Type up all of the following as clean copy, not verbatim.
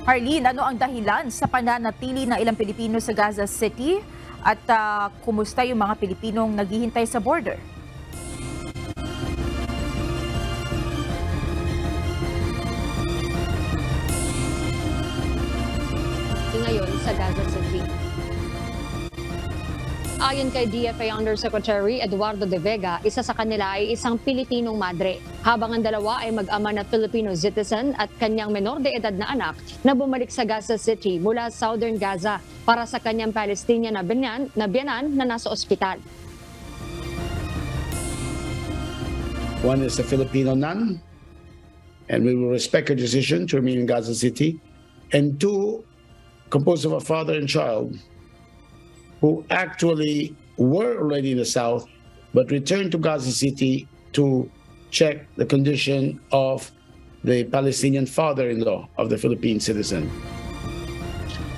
Harleen, ano ang dahilan sa pananatili ng ilang Pilipino sa Gaza City at kumusta yung mga Pilipinong naghihintay sa border? Ngayon sa Gaza City. Ayon kay DFA Undersecretary Eduardo De Vega, isa sa kanila ay isang Pilipinong madre, habang ang dalawa ay mag-ama na Filipino citizen at kanyang menor de edad na anak na bumalik sa Gaza City mula Southern Gaza para sa kanyang Palestinian na biyanan na nasa ospital. One is a Filipino nun, and we will respect her decision to remain in Gaza City. And two, composed of a father and child who actually were already in the south, but returned to Gaza City to check the condition of the Palestinian father-in-law of the Philippine citizen.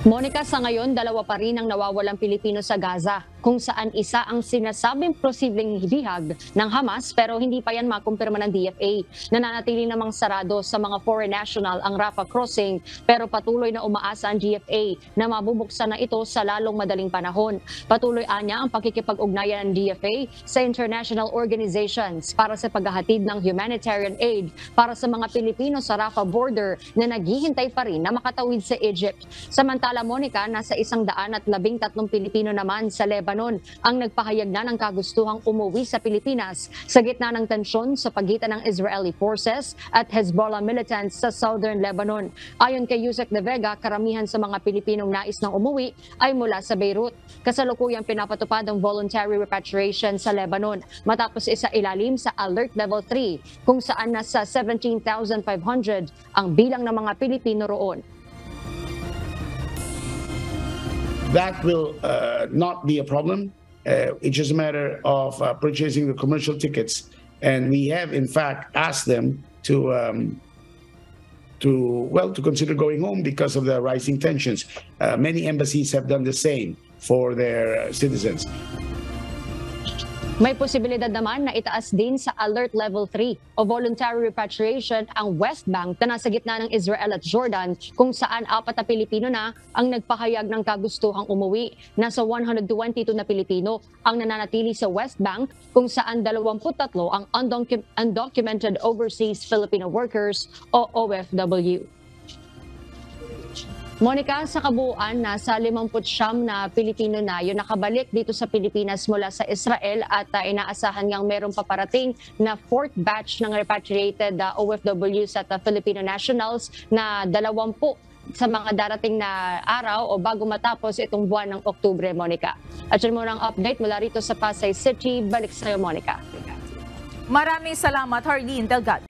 Monica, sa ngayon, dalawa pa rin ang nawawalang Pilipino sa Gaza, kung saan isa ang sinasabing posibleng bihag ng Hamas pero hindi pa yan makumpirma ng DFA. Nananatili namang sarado sa mga foreign national ang Rafah crossing pero patuloy na umaasa ang DFA na mabubuksan na ito sa lalong madaling panahon. Patuloy anya ang pakikipag-ugnayan ng DFA sa international organizations para sa paghahatid ng humanitarian aid para sa mga Pilipino sa Rafah border na naghihintay pa rin na makatawid sa Egypt. Samantala, Monica, nasa 113 Pilipino naman sa Lebanon ang nagpahayag na ng kagustuhang umuwi sa Pilipinas sa gitna ng tensyon sa pagitan ng Israeli forces at Hezbollah militants sa southern Lebanon. Ayon kay Yusek De Vega, karamihan sa mga Pilipinong nais ng umuwi ay mula sa Beirut. Kasalukuyang pinapatupad ang voluntary repatriation sa Lebanon matapos isa ilalim sa Alert Level 3 kung saan nasa 17,500 ang bilang ng mga Pilipino roon. That will not be a problem. It's just a matter of purchasing the commercial tickets, and we have in fact asked them to consider going home because of the rising tensions. Many embassies have done the same for their citizens. May posibilidad naman na itaas din sa Alert Level 3 o voluntary repatriation ang West Bank na nasa gitna ng Israel at Jordan kung saan 4 na Pilipino na ang nagpahayag ng kagustuhang umuwi. Nasa 122 na Pilipino ang nananatili sa West Bank kung saan 23 ang undocumented overseas Filipino workers o OFW. Monica, sa kabuuan, nasa 59 na Pilipino na yung nakabalik dito sa Pilipinas mula sa Israel at inaasahan ngang merong paparating na 4th batch ng repatriated OFWs at Filipino nationals na 20 sa mga darating na araw o bago matapos itong buwan ng Oktubre, Monica. At yun muna ang update mula rito sa Pasay City. Balik sa iyo, Monica. Maraming salamat, Harleen Delgado.